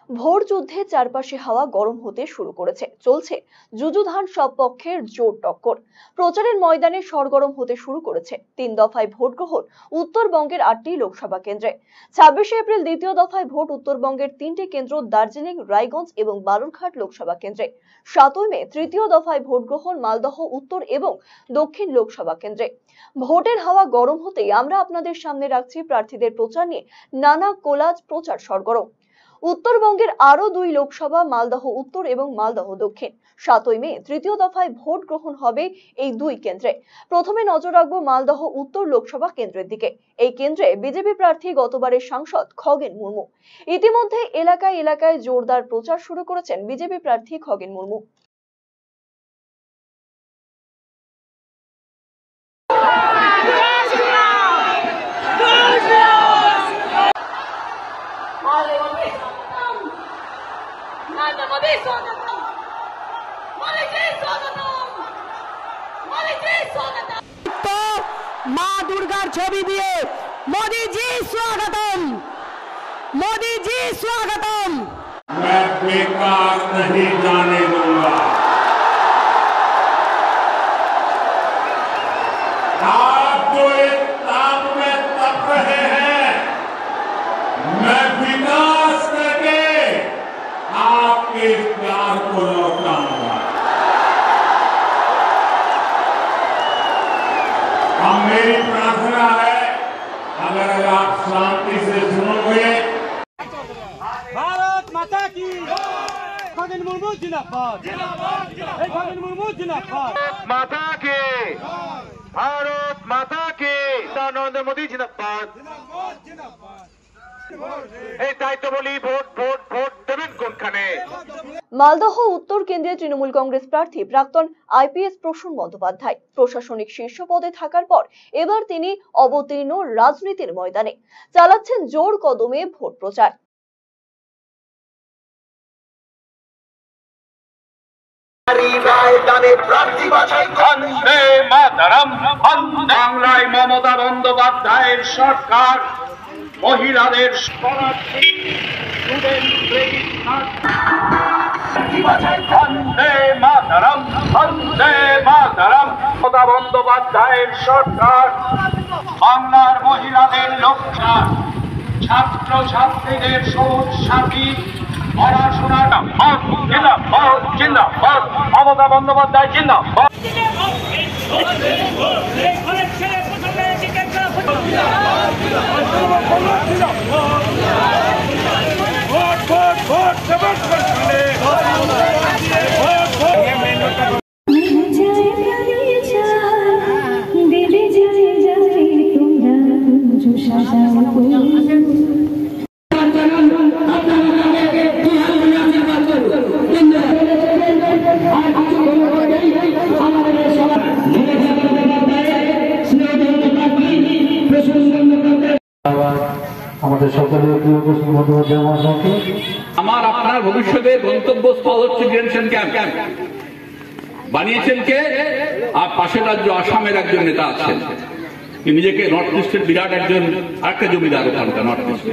Vote যুদ্ধে চারপাশে হাওয়া গরম হতে শুরু করেছে। চলছে যুযুধান সব পক্ষের জোর টক্কর। প্রচারের ময়দানে সরগরম হতে শুরু করেছে ৩ দফায় ভোট গ্রহণ উত্তরবঙ্গের ৮টি লোকসভা কেন্দ্রে। ২৬শে এপ্রিল দ্বিতীয় দফায় ভোট উত্তরবঙ্গের ৩টি কেন্দ্র দার্জিলিং, রায়গঞ্জ এবং বালুরঘাট লোকসভা কেন্দ্রে। ৭ই মে তৃতীয় দফায় ভোট গ্রহণ মালদহ উত্তর এবং দক্ষিণ লোকসভা কেন্দ্রে। ভোটের হাওয়া গরম হতেই আমরা আপনাদের সামনে রাখছি প্রার্থীদের প্রচার নিয়ে নানা কোলাজ প্রচার সরগরম। উত্তরবঙ্গের আরো ২ লোকসভা মালদহ উত্তর এবং মালদহ দক্ষিণ। ৭ই মে তৃতীয় দফায় ভোট গ্রহণ হবে এই ২ কেন্দ্রে। প্রথমে নজর রাখবো মালদহ উত্তর লোকসভা কেন্দ্রের দিকে। এই কেন্দ্রে বিজেপি প্রার্থী গতবারের সাংসদ খগেন মুর্মু। ইতিমধ্যে এলাকায় এলাকায় জোরদার প্রচার শুরু করেছেন বিজেপি প্রার্থী খগেন মুর্মু। माँ दुर्गा छवि दिए मोदी जी स्वागतम, मोदी जी स्वागतम। मैं बेकार नहीं जाने दूंगा। आप जो एक ताप में तप रहे हैं, मैं विकास करके आपके प्यार को लौटाऊंगा। अब मेरी प्रार्थना है, अगर आप शांति से सुनोगे। भारत माता की खगेन मुर्मू जिंदाबाद, खगेन मुर्मू जिंदाबाद। माता के भारत माता के नरेंद्र मोदी जिंदाबाद। दायित्व बोली ভোট ভোট ভোট দেবেন কোনখানে। মালদহ উত্তর কেন্দ্রে তৃণমূল কংগ্রেস প্রার্থী প্রাক্তন আইপিএস প্রসূন বন্দ্যোপাধ্যায় প্রশাসনিক শীর্ষ পদে থাকার পর এবার তিনি অবতীর্ণ রাজনীতির ময়দানে। চালাচ্ছেন জোর কদমে ভোট প্রচার। বাংলায় মমতা বন্দ্যোপাধ্যায়ের সরকার মহিলাদের মমতা বন্দ্যোপাধ্যায়ের সরকার বাংলার মহিলাদের রক্ষা, ছাত্র ছাত্রীদের সবুজ সাথী পড়াশোনাটা জিন্দাবাদ জিন্দাবাদ, মমতা বন্দ্যোপাধ্যায় জিন্দাবাদ। আমাদের সকলের প্রিয় প্রসূন বন্দ্যোপাধ্যায় মহাশয়কে। আমার আপনার ভবিষ্যতের গন্তব্যস্থল হচ্ছে ডিটেনশন ক্যাম্প বানিয়েছেন কে? আর পাশের রাজ্য আসামের একজন নেতা আছেন, নিজেকে নর্থ ইস্টের বিরাট একজন আরেকটা জমিদার ওখানকার নর্থ ইস্ট।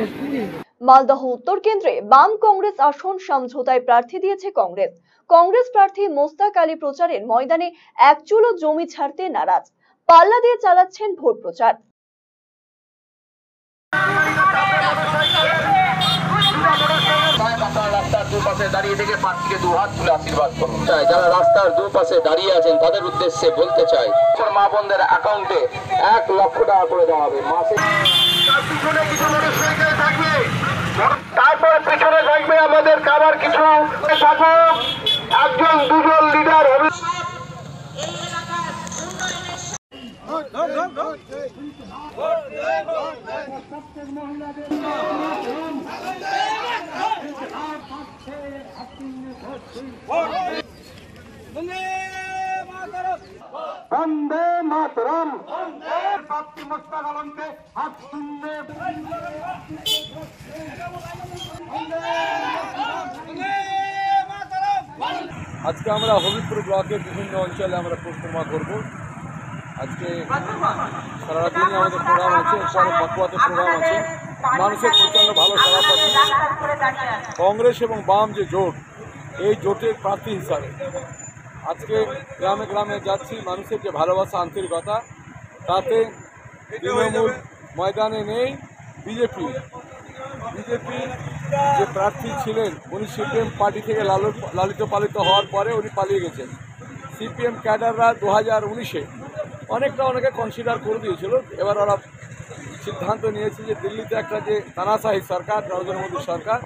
মালদহ উত্তর কেন্দ্রে বাম কংগ্রেস আসন সমঝোতায় প্রার্থী দিয়েছে কংগ্রেস। কংগ্রেস প্রার্থী মোস্তাক আলী প্রচারের ময়দানে এক চুলো জমি ছাড়তে নারাজ। পাল্লা দিয়ে চালাচ্ছেন ভোট প্রচার। রাস্তার দুপাশে দাঁড়িয়ে থেকে প্রার্থীকে দুহাত তুলে আশীর্বাদ করুন। যারা রাস্তার দুপাশে দাঁড়িয়ে আছেন তাদের উদ্দেশ্যে বলতে চাই, মা বোনদের অ্যাকাউন্টে 1 লক্ষ টাকা করে দেওয়া হবে মাসে। পিছনে কিছু মোটরসাইকেল থাকবে, তারপরে পিছনে থাকবে আমাদের কাবার কিছু শাসক, 1জন 2জন লিডার হবে। বন্দে মাতরম, প্রার্থী মোস্তাক আলমকে হাত তুললে। আজকে আমরা হবিবপুর ব্লকের বিভিন্ন অঞ্চলে আমরা পরিক্রমা করব। আজকে সারা দিনে আমাদের প্রোগ্রাম আছে, পরে পাকুয়াতে প্রোগ্রাম আছে, মানুষের প্রচণ্ড ভালো সাড়া পাচ্ছে। কংগ্রেস এবং বাম যে জোট, এই জোটের প্রার্থী হিসাবে আজকে গ্রামে গ্রামে যাচ্ছি। মানুষের যে ভালোবাসা, আন্তরিকতা, তাতে তৃণমূল ময়দানে নেই। বিজেপি যে প্রার্থী ছিলেন উনি সিপিএম পার্টি থেকে লালিত পালিত হওয়ার পরে উনি পালিয়ে গেছেন। সিপিএম ক্যাডাররা 2019-এ অনেকে কনসিডার করে দিয়েছিল। এবার ওরা সিদ্ধান্ত নিয়েছে যে দিল্লিতে একটা যে তানাশাহি সরকার, নরেন্দ্র মোদী সরকার,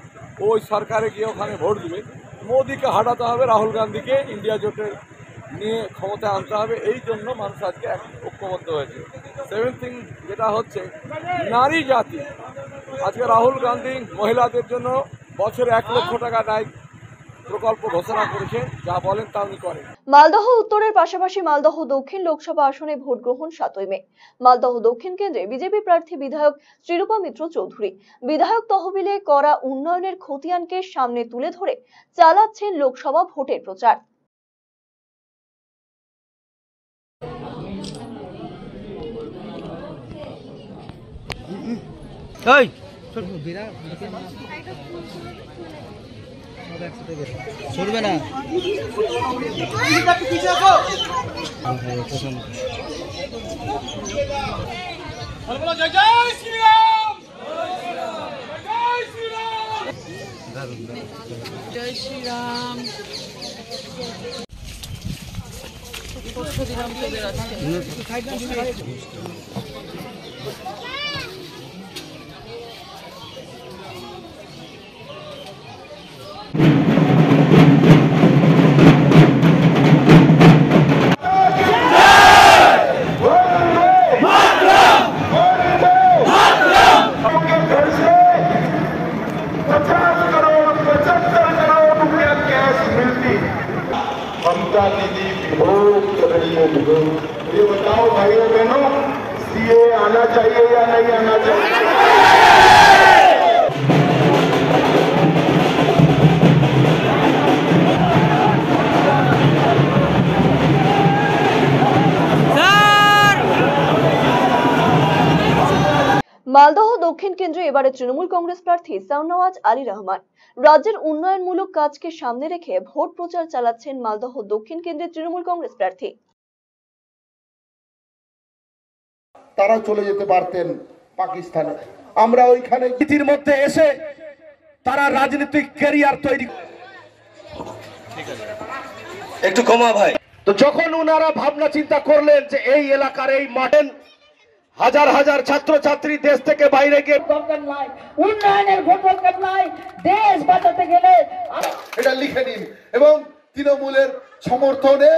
ওই সরকারে গিয়ে ওখানে ভোট দিবে। মোদীকে হারাতে হবে, রাহুল গান্ধীকে ইন্ডিয়া জোটের নিয়ে ক্ষমতা আনতে হবে। এই জন্য মানুষ আজকে ঐক্যবদ্ধ হয়েছে। সেভেন্থ থিং যেটা হচ্ছে নারী জাতি, আজকে রাহুল গান্ধী মহিলাদের জন্য বছরে 1 লক্ষ টাকা ন্যায় প্রকল্প ঘোষণা করেছেন। যা বলেন তা উনি করেন। মালদহ উত্তরের পাশাপাশি মালদহ দক্ষিণ লোকসভা আসনে ভোট গ্রহণ 7ই মে। মালদহ দক্ষিণ কেন্দ্রে বিজেপি প্রার্থী বিধায়ক ত্রিরূপা মিত্র চৌধুরী বিধায়ক তহবিলে করা উন্নয়নের খতিয়ানকে সামনে তুলে ধরে চালাচ্ছেন লোকসভা ভোটের প্রচার। চলবে না। জয় শ্রীরাম। ये बताओ भाइयों बहनों, सीए आना चाहिए या नहीं आना चाहिए? মালদহ দক্ষিণ কেন্দ্রে এবারে তৃণমূল কংগ্রেস প্রার্থী শাহনওয়াজ আলী রহমান রাজ্যের উন্নয়নমূলক কাজকে সামনে রেখে ভোট প্রচার চালাচ্ছেন মালদহ দক্ষিণ কেন্দ্রের তৃণমূল কংগ্রেস প্রার্থী। তারা চলে যেতে পারতেন পাকিস্তানে, আমরা ওইখানে নীতির মধ্যে এসে তারা রাজনৈতিক ক্যারিয়ার তৈরি। একটু কমা ভাই। তো যখন ওনারা ভাবনা চিন্তা করলেন যে এই এলাকার এই মাঠে হাজার হাজার ছাত্রছাত্রী দেশ থেকে বাইরে গিয়ে উন্নয়নের ঘোষণা নাই, দেশ বাঁচাতে গেলে এটা লিখে নিন এবং তৃণমূলের সমর্থনে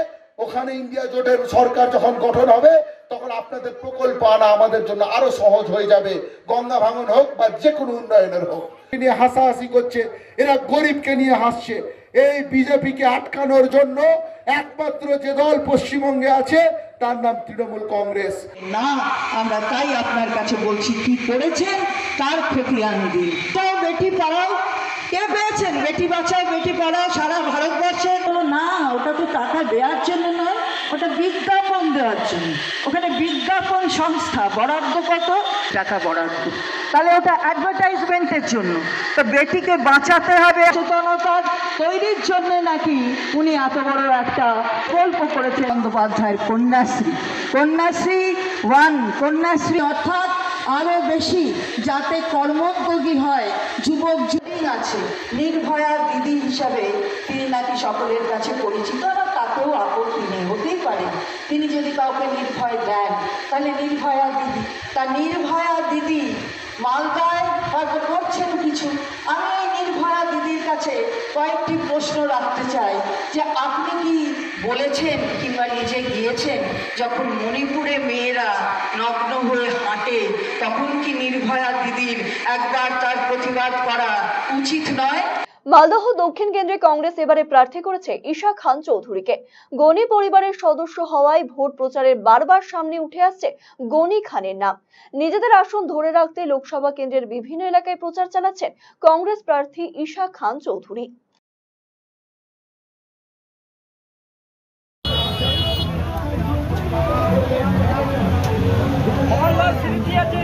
ওখানে ইন্ডিয়া জোটের সরকার যখন গঠন হবে তখন আপনাদের প্রকল্প আনা আমাদের জন্য আরো সহজ হয়ে যাবে। গঙ্গা ভাঙন হোক বা যে কোনো উন্নয়নের হোক, নিয়ে হাসাহাসি করছে, এরা গরিবকে নিয়ে হাসছে। এই বিজেপিকে আটকানোর জন্য একমাত্র যে দল পশ্চিমবঙ্গে আছে তার নাম তৃণমূল কংগ্রেস। না, আমরা তাই আপনার কাছে বলছি, কি করেছেন তার খতিয়ান দিন। তো বেটি পড়াও কে পেয়েছেন? বেটি বাঁচাও বেটি পড়াও সারা ভারতবর্ষে। না, ওটা তো টাকা দেওয়ার জন্য নয়, ওটা বিজ্ঞাপন দেওয়ার জন্য। ওখানে বিজ্ঞাপন সংস্থা বরাদ্দ কত টাকা বরাদ্দ, তাহলে ওটা অ্যাডভার্টাইজমেন্টের জন্য। তো বেটিকে বাঁচাতে হবে, সচেতনতা তৈরির জন্য নাকি উনি এত বড় একটা প্রকল্প করেছেন। বন্দ্যোপাধ্যায়ের কন্যাশ্রী, কন্যাশ্রী 1, কন্যাশ্রী অর্থাৎ আরো বেশি যাতে কর্মোদ্যোগী হয় যুবক যুবতী আছে। নির্ভয়া দিদি হিসাবে তিনি নাকি সকলের কাছে পরিচিত, না তাতেও আপত্তি নেই, হতেই পারে তিনি যদি কাউকে নির্ভয় দেন তাহলে নির্ভয়া দিদি। তা নির্ভয়া দিদি মালদায় হয়তো করছেন কিছু। আমি এই নির্ভয়া দিদির কাছে কয়েকটি প্রশ্ন রাখতে চাই যে আপনি কি বলেছেন কিংবা নিজে গিয়েছেন যখন মণিপুরে মেয়েরা নগ্ন হয়ে হাঁটে, তখন কি নির্ভয়া দিদির একবার তার প্রতিবাদ করা উচিত নয়? মালদহ দক্ষিণ কেন্দ্রে কংগ্রেস এবারে প্রার্থী করেছে ঈশা খান চৌধুরীকে। গনি পরিবারের সদস্য হওয়ায় ভোট প্রচারের বারবার সামনে উঠে আসছে গনি খানের নাম। নিজেদের আসন ধরে রাখতে লোকসভা কেন্দ্রের বিভিন্ন এলাকায় প্রচার চালাচ্ছেন কংগ্রেস প্রার্থী ঈশা খান চৌধুরী। স্মৃতি আছে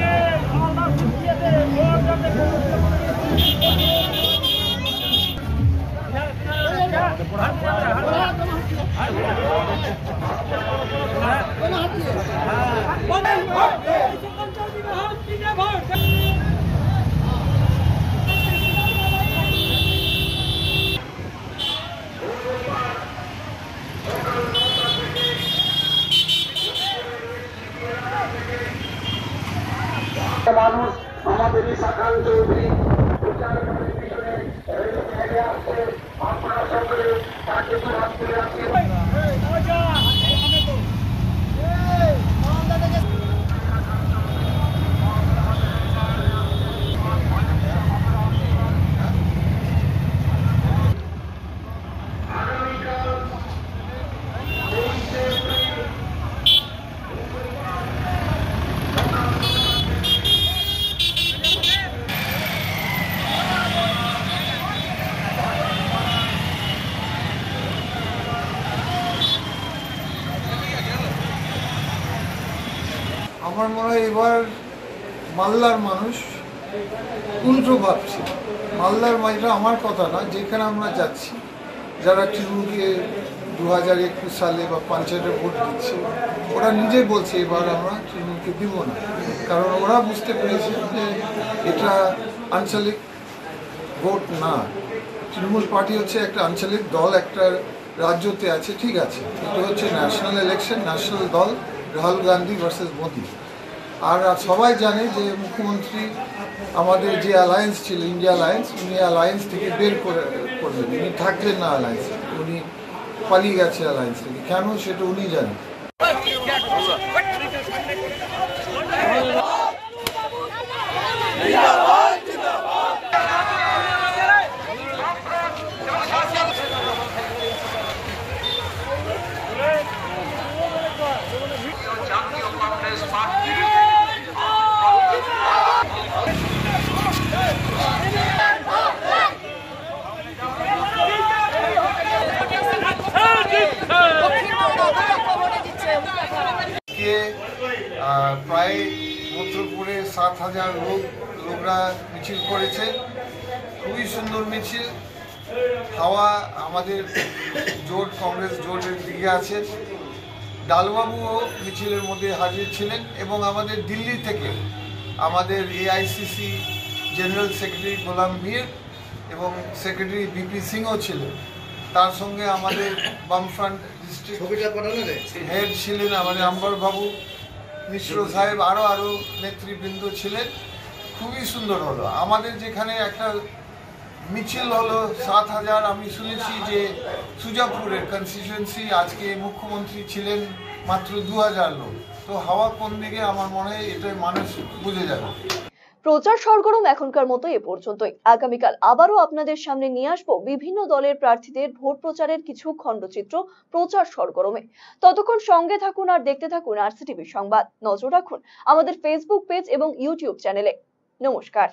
আমার মনে হয় এবার মালদার মানুষ উল্টো ভাবছে। মালদার এটা আমার কথা না, যেখানে আমরা যাচ্ছি যারা তৃণমূলকে 2021 সালে বা পঞ্চায়েতে ভোট দিচ্ছে, ওরা নিজেই বলছে এবার আমরা তৃণমূলকে দিব না, কারণ ওরা বুঝতে পেরেছে যে এটা আঞ্চলিক ভোট না। তৃণমূল পার্টি হচ্ছে একটা আঞ্চলিক দল, একটা রাজ্যতে আছে, ঠিক আছে, এটা হচ্ছে ন্যাশনাল ইলেকশন, ন্যাশনাল দল রাহুল গান্ধী ভার্সেস মোদি। আর সবাই জানে যে মুখ্যমন্ত্রী আমাদের যে অ্যালায়েন্স ছিল ইন্ডিয়া অ্যালায়েন্স, উনি অ্যালায়েন্স থেকে বের করলেন, উনি থাকলেন না অ্যালায়েন্স, উনি পালিয়ে গেছে অ্যালায়েন্স থেকে। কেন সেটা উনি জানেন। প্রায় মন্ত্রপুরে 7,000 লোকরা মিছিল করেছে, খুবই সুন্দর মিছিল। হাওয়া আমাদের জোট, কংগ্রেস জোটের দিকে আছে। ডালবাবুও মিছিলের মধ্যে হাজির ছিলেন এবং আমাদের দিল্লি থেকে আমাদের এআইসিসি জেনারেল সেক্রেটারি গোলাম মীর এবং সেক্রেটারি বিপি সিংও ছিলেন। তার সঙ্গে আমাদের বামফ্রন্ট ডিস্ট্রিক্ট হেড ছিলেন আমাদের আম্বর বাবু মিশ্র সাহেব, আরও নেতৃবৃন্দ ছিলেন। খুবই সুন্দর হলো। আমাদের যেখানে একটা মিছিল হলো 7,000, আমি শুনেছি যে সুজাপুরের কনস্টিটিউয়েন্সি আজকে মুখ্যমন্ত্রী ছিলেন মাত্র 2,000 লোক। তো হাওয়া কোন দিকে আমার মনে হয় এটাই মানুষ বুঝে যাবে। প্রচার সরগরম এখনকার মতো এ পর্যন্তই। আগামীকাল আবারও আপনাদের সামনে নিয়ে আসবো বিভিন্ন দলের প্রার্থীদের ভোট প্রচারের কিছু খণ্ডচিত্র প্রচার সরগরমে। ততক্ষণ সঙ্গে থাকুন আর দেখতে থাকুন RCTV সংবাদ। নজর রাখুন আমাদের ফেসবুক পেজ এবং ইউটিউব চ্যানেলে। নমস্কার।